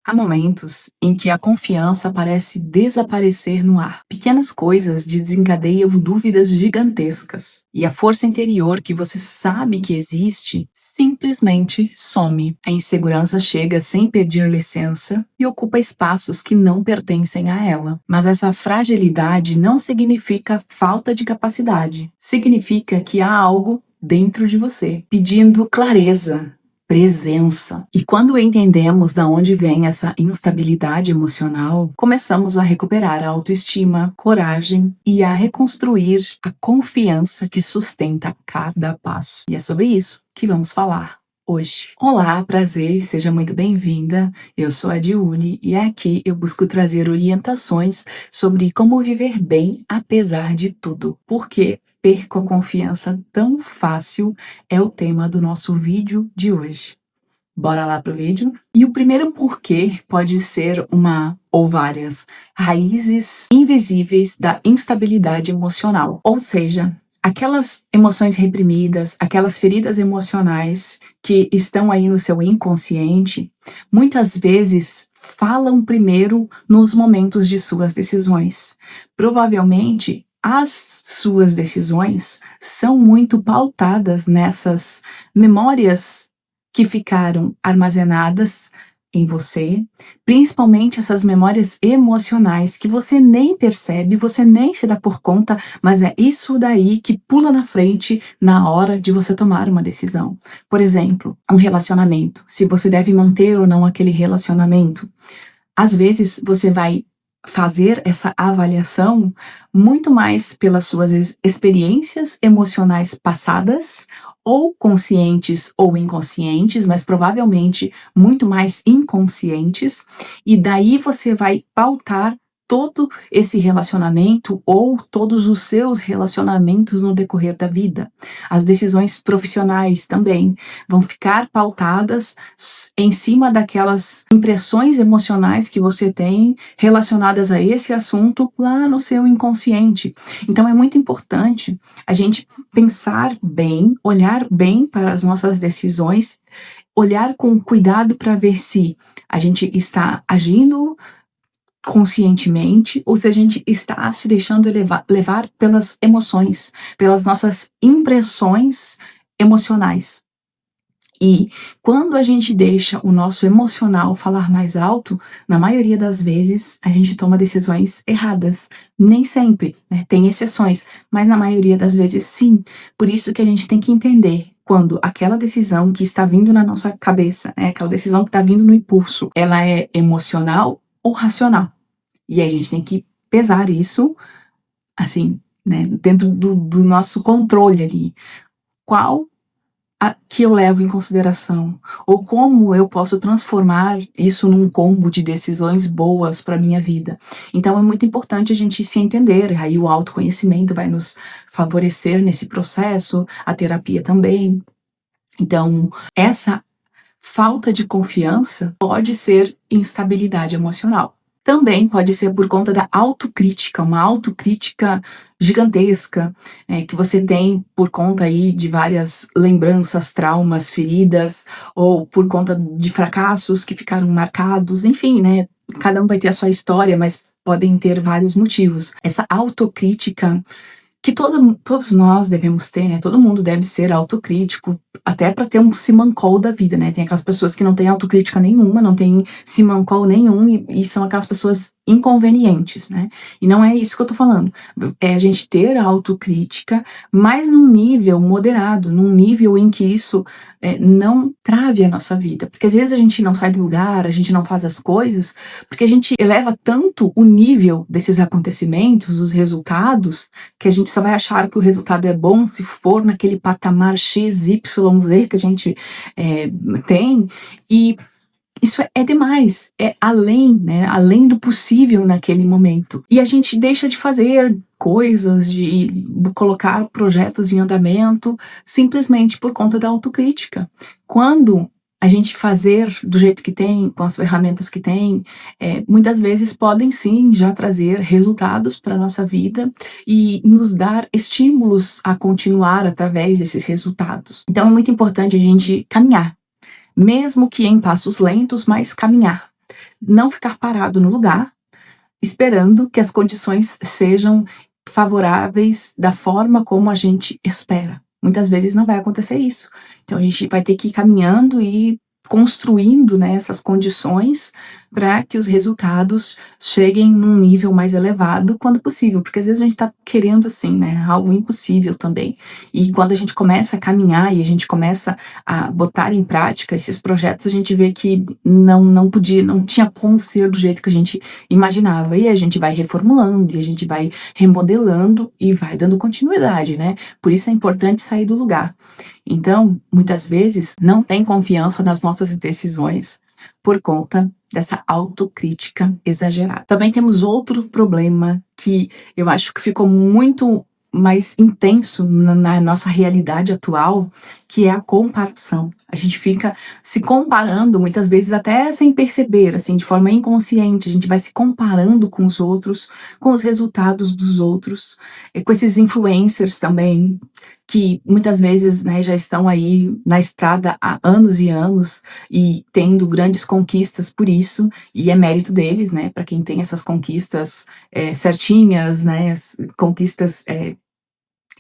Há momentos em que a confiança parece desaparecer no ar. Pequenas coisas desencadeiam dúvidas gigantescas, e a força interior que você sabe que existe simplesmente some. A insegurança chega sem pedir licença e ocupa espaços que não pertencem a ela. Mas essa fragilidade não significa falta de capacidade. Significa que há algo dentro de você pedindo clareza, presença. E quando entendemos de onde vem essa instabilidade emocional, começamos a recuperar a autoestima, coragem e a reconstruir a confiança que sustenta cada passo. E é sobre isso que vamos falar hoje. Olá, prazer, seja muito bem-vinda. Eu sou a Diune e aqui eu busco trazer orientações sobre como viver bem apesar de tudo. Porque perco a confiança tão fácil é o tema do nosso vídeo de hoje. Bora lá pro vídeo? E o primeiro porquê pode ser uma ou várias raízes invisíveis da instabilidade emocional. Ou seja, aquelas emoções reprimidas, aquelas feridas emocionais que estão aí no seu inconsciente, muitas vezes falam primeiro nos momentos de suas decisões. Provavelmente, as suas decisões são muito pautadas nessas memórias que ficaram armazenadas em você, principalmente essas memórias emocionais que você nem percebe, você nem se dá por conta, mas é isso daí que pula na frente na hora de você tomar uma decisão. Por exemplo, um relacionamento, se você deve manter ou não aquele relacionamento. Às vezes você vai fazer essa avaliação muito mais pelas suas experiências emocionais passadas, ou conscientes ou inconscientes, mas provavelmente muito mais inconscientes, e daí você vai pautar todo esse relacionamento ou todos os seus relacionamentos no decorrer da vida. As decisões profissionais também vão ficar pautadas em cima daquelas impressões emocionais que você tem relacionadas a esse assunto lá no seu inconsciente. Então é muito importante a gente pensar bem, olhar bem para as nossas decisões, olhar com cuidado para ver se a gente está agindo conscientemente ou se a gente está se deixando levar pelas emoções, pelas nossas impressões emocionais. E quando a gente deixa o nosso emocional falar mais alto, na maioria das vezes a gente toma decisões erradas. Nem sempre, né? Tem exceções, mas na maioria das vezes sim. Por isso que a gente tem que entender quando aquela decisão que está vindo na nossa cabeça, né? Aquela decisão que está vindo no impulso, ela é emocional ou racional. E a gente tem que pesar isso, assim, né? Dentro do nosso controle ali. Qual que eu levo em consideração, ou como eu posso transformar isso num combo de decisões boas para minha vida. Então é muito importante a gente se entender, aí o autoconhecimento vai nos favorecer nesse processo, a terapia também. Então, essa falta de confiança pode ser instabilidade emocional. Também pode ser por conta da autocrítica, uma autocrítica gigantesca, que você tem por conta aí de várias lembranças, traumas, feridas, ou por conta de fracassos que ficaram marcados, enfim, né? Cada um vai ter a sua história, mas podem ter vários motivos. Essa autocrítica que todos nós devemos ter, né? Todo mundo deve ser autocrítico, até para ter um simancol da vida, né? Tem aquelas pessoas que não têm autocrítica nenhuma, não têm simancol nenhum e são aquelas pessoas inconvenientes, né? E não é isso que eu tô falando. É a gente ter a autocrítica, mas num nível moderado, num nível em que isso não trave a nossa vida. Porque às vezes a gente não sai do lugar, a gente não faz as coisas, porque a gente eleva tanto o nível desses acontecimentos, os resultados, que a gente só vai achar que o resultado é bom se for naquele patamar X, Y, Z que a gente tem, e isso é demais, é além, né, além do possível naquele momento. E a gente deixa de fazer coisas, de colocar projetos em andamento, simplesmente por conta da autocrítica. Quando a gente fazer do jeito que tem, com as ferramentas que tem, muitas vezes podem sim já trazer resultados para a nossa vida e nos dar estímulos a continuar através desses resultados. Então é muito importante a gente caminhar, mesmo que em passos lentos, mas caminhar. Não ficar parado no lugar, esperando que as condições sejam favoráveis da forma como a gente espera. Muitas vezes não vai acontecer isso. Então a gente vai ter que ir caminhando e construindo, né, essas condições para que os resultados cheguem num nível mais elevado quando possível, porque às vezes a gente está querendo assim, né, algo impossível também. E quando a gente começa a caminhar e a gente começa a botar em prática esses projetos, a gente vê que não podia, não tinha como ser do jeito que a gente imaginava. E a gente vai reformulando, e a gente vai remodelando e vai dando continuidade, né? Por isso é importante sair do lugar. Então, muitas vezes, não tem confiança nas nossas decisões por conta dessa autocrítica exagerada. Também temos outro problema que eu acho que ficou muito mais intenso na nossa realidade atual, que é a comparação. A gente fica se comparando, muitas vezes até sem perceber, assim, de forma inconsciente, a gente vai se comparando com os outros, com os resultados dos outros, com esses influencers também, que muitas vezes, né, já estão aí na estrada há anos e anos e tendo grandes conquistas por isso, e é mérito deles, né, para quem tem essas conquistas certinhas, né, as conquistas,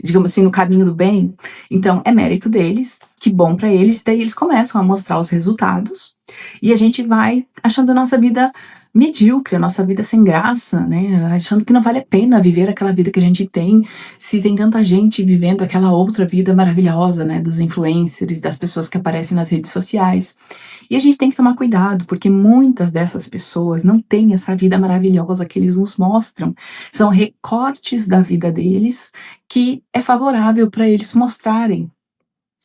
digamos assim, no caminho do bem. Então, é mérito deles, que bom para eles, daí eles começam a mostrar os resultados e a gente vai achando a nossa vida medíocre, a nossa vida sem graça, né? Achando que não vale a pena viver aquela vida que a gente tem, se tem tanta gente vivendo aquela outra vida maravilhosa, né? Dos influencers, das pessoas que aparecem nas redes sociais. E a gente tem que tomar cuidado, porque muitas dessas pessoas não têm essa vida maravilhosa que eles nos mostram. São recortes da vida deles que é favorável para eles mostrarem.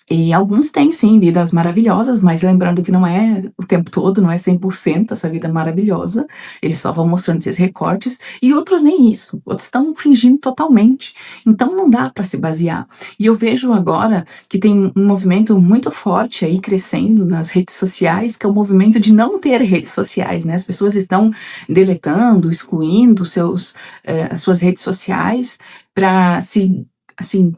E alguns têm sim vidas maravilhosas, mas lembrando que não é o tempo todo, não é 100% essa vida maravilhosa, eles só vão mostrando esses recortes, e outros nem isso, outros estão fingindo totalmente. Então não dá para se basear. E eu vejo agora que tem um movimento muito forte aí crescendo nas redes sociais, que é o movimento de não ter redes sociais, né? As pessoas estão deletando, excluindo as suas redes sociais para se, assim,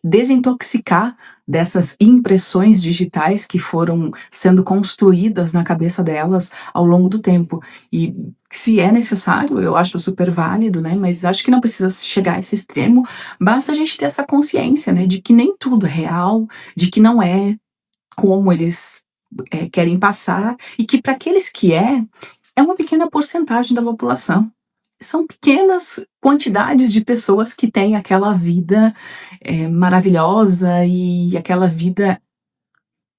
desintoxicar dessas impressões digitais que foram sendo construídas na cabeça delas ao longo do tempo. E se é necessário, eu acho super válido, né? Mas acho que não precisa chegar a esse extremo. Basta a gente ter essa consciência, né? De que nem tudo é real, de que não é como eles querem passar e que para aqueles que é uma pequena porcentagem da população. São pequenas quantidades de pessoas que têm aquela vida maravilhosa e aquela vida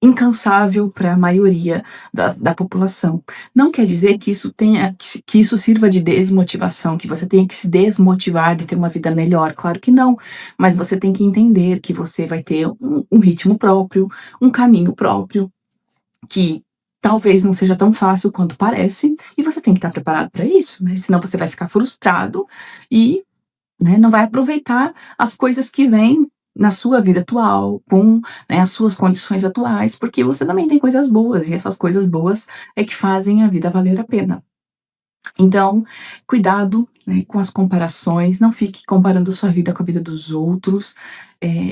incansável para a maioria da população. Não quer dizer que isso tenha que isso sirva de desmotivação, que você tenha que se desmotivar de ter uma vida melhor, claro que não, mas você tem que entender que você vai ter um ritmo próprio, um caminho próprio, que talvez não seja tão fácil quanto parece, e você tem que estar preparado para isso, né? Senão você vai ficar frustrado e, né, não vai aproveitar as coisas que vêm na sua vida atual, com, né, as suas condições atuais, porque você também tem coisas boas, e essas coisas boas é que fazem a vida valer a pena. Então, cuidado, né, com as comparações, não fique comparando sua vida com a vida dos outros.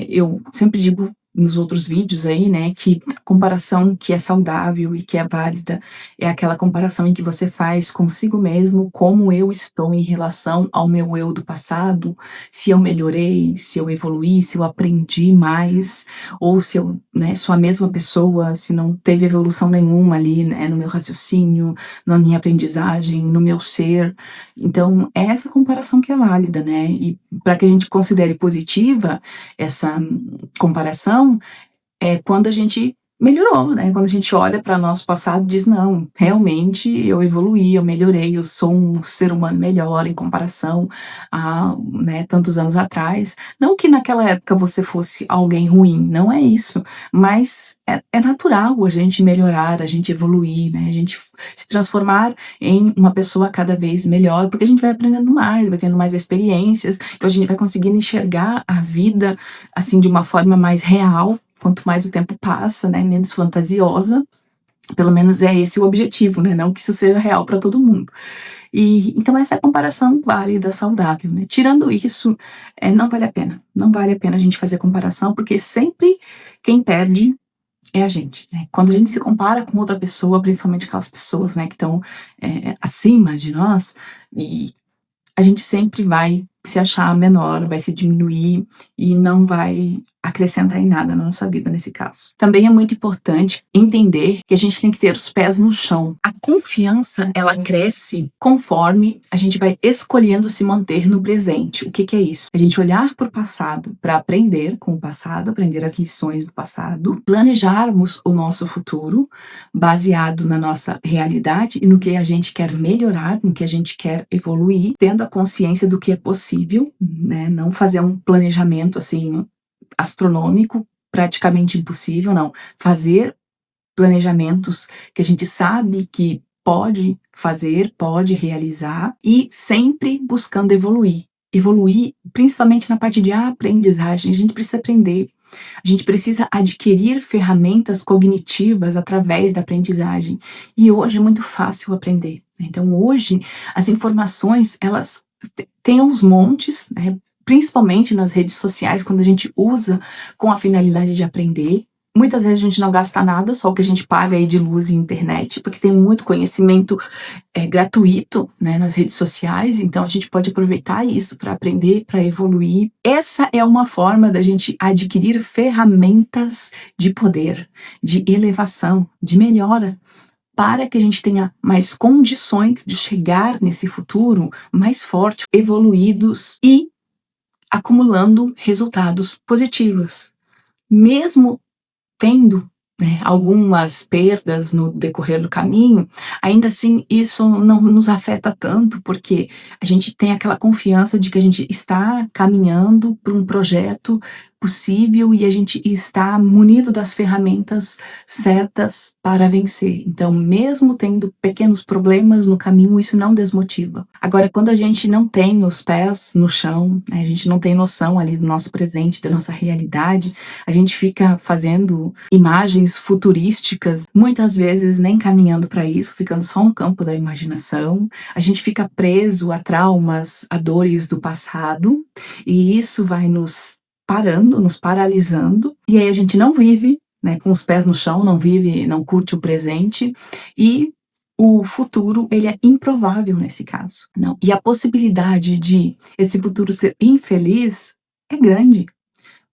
Eu sempre digo nos outros vídeos aí, né, que a comparação que é saudável e que é válida é aquela comparação em que você faz consigo mesmo, como eu estou em relação ao meu eu do passado, se eu melhorei, se eu evoluí, se eu aprendi mais, ou se eu, né, sou a mesma pessoa, se não teve evolução nenhuma ali, né, no meu raciocínio, na minha aprendizagem, no meu ser. Então, é essa comparação que é válida, né? E para que a gente considere positiva essa comparação, é quando a gente melhorou, né? Quando a gente olha para nosso passado e diz, não, realmente eu evoluí, eu melhorei, eu sou um ser humano melhor em comparação a, né, tantos anos atrás. Não que naquela época você fosse alguém ruim, não é isso, mas é natural a gente melhorar, a gente evoluir, né? A gente se transformar em uma pessoa cada vez melhor, porque a gente vai aprendendo mais, vai tendo mais experiências, então a gente vai conseguindo enxergar a vida assim de uma forma mais real. Quanto mais o tempo passa, né, menos fantasiosa, pelo menos é esse o objetivo, né, não que isso seja real para todo mundo. E então essa é a comparação válida, saudável, né. Tirando isso, não vale a pena, não vale a pena a gente fazer comparação, porque sempre quem perde é a gente, né? Quando a gente se compara com outra pessoa, principalmente aquelas pessoas, né, que estão acima de nós, e a gente sempre vai se achar menor, vai se diminuir e não vai acrescentar em nada na nossa vida nesse caso. Também é muito importante entender que a gente tem que ter os pés no chão. A confiança, ela cresce conforme a gente vai escolhendo se manter no presente. O que que é isso? A gente olhar para o passado para aprender com o passado, aprender as lições do passado, planejarmos o nosso futuro baseado na nossa realidade e no que a gente quer melhorar, no que a gente quer evoluir, tendo a consciência do que é possível, né? Não fazer um planejamento assim astronômico, praticamente impossível, não. Fazer planejamentos que a gente sabe que pode fazer, pode realizar e sempre buscando evoluir. Evoluir, principalmente na parte de aprendizagem, a gente precisa aprender. A gente precisa adquirir ferramentas cognitivas através da aprendizagem. E hoje é muito fácil aprender, né? Então hoje as informações, elas têm uns montes, né? Principalmente nas redes sociais, quando a gente usa com a finalidade de aprender. Muitas vezes a gente não gasta nada, só o que a gente paga aí de luz e internet, porque tem muito conhecimento gratuito, né, nas redes sociais, então a gente pode aproveitar isso para aprender, para evoluir. Essa é uma forma da gente adquirir ferramentas de poder, de elevação, de melhora, para que a gente tenha mais condições de chegar nesse futuro mais forte, evoluídos e acumulando resultados positivos. Mesmo tendo, né, algumas perdas no decorrer do caminho, ainda assim isso não nos afeta tanto, porque a gente tem aquela confiança de que a gente está caminhando para um projeto possível e a gente está munido das ferramentas certas para vencer. Então, mesmo tendo pequenos problemas no caminho, isso não desmotiva. Agora, quando a gente não tem os pés no chão, né, a gente não tem noção ali do nosso presente, da nossa realidade, a gente fica fazendo imagens futurísticas, muitas vezes nem caminhando para isso, ficando só um campo da imaginação. A gente fica preso a traumas, a dores do passado, e isso vai nos parando, nos paralisando, e aí a gente não vive, né, com os pés no chão, não vive, não curte o presente, e o futuro, ele é improvável nesse caso. Não. E a possibilidade de esse futuro ser infeliz é grande.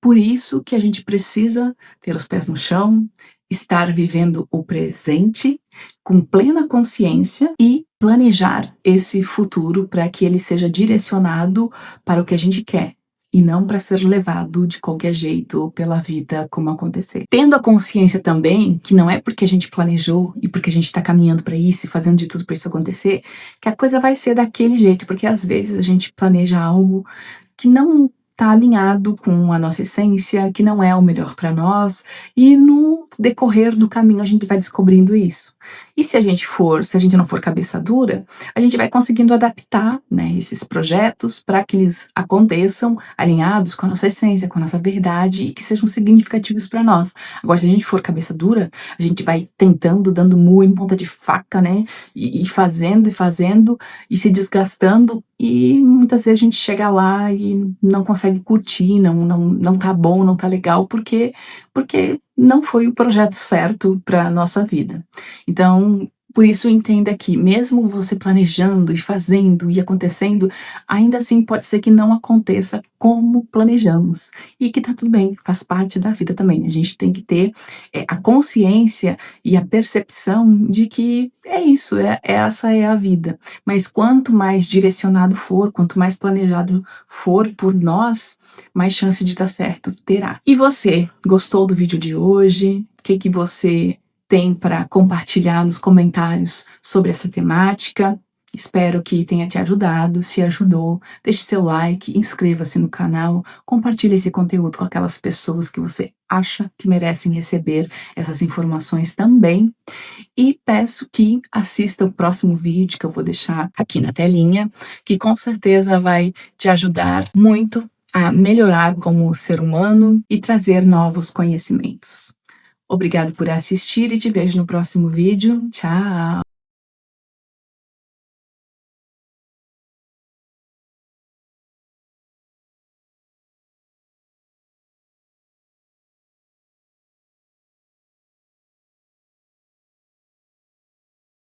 Por isso que a gente precisa ter os pés no chão, estar vivendo o presente com plena consciência e planejar esse futuro para que ele seja direcionado para o que a gente quer e não para ser levado de qualquer jeito pela vida como acontecer. Tendo a consciência também que não é porque a gente planejou e porque a gente está caminhando para isso e fazendo de tudo para isso acontecer, que a coisa vai ser daquele jeito, porque às vezes a gente planeja algo que não está alinhado com a nossa essência, que não é o melhor para nós, e no decorrer do caminho a gente vai descobrindo isso. E se a gente não for cabeça dura, a gente vai conseguindo adaptar, né, esses projetos para que eles aconteçam alinhados com a nossa essência, com a nossa verdade e que sejam significativos para nós. Agora, se a gente for cabeça dura, a gente vai tentando, dando murro em ponta de faca, né, e fazendo e se desgastando, e muitas vezes a gente chega lá e não consegue curtir, não tá bom, não tá legal, porque não foi o projeto certo para a nossa vida. Então, por isso entenda que mesmo você planejando e fazendo e acontecendo, ainda assim pode ser que não aconteça como planejamos. E que tá tudo bem, faz parte da vida também. A gente tem que ter a consciência e a percepção de que é isso, essa é a vida. Mas quanto mais direcionado for, quanto mais planejado for por nós, mais chance de dar certo terá. E você, gostou do vídeo de hoje? O que você tem para compartilhar nos comentários sobre essa temática? Espero que tenha te ajudado. Se ajudou, deixe seu like, inscreva-se no canal, compartilhe esse conteúdo com aquelas pessoas que você acha que merecem receber essas informações também. E peço que assista o próximo vídeo que eu vou deixar aqui na telinha, que com certeza vai te ajudar muito a melhorar como ser humano e trazer novos conhecimentos. Obrigado por assistir e te vejo no próximo vídeo. Tchau!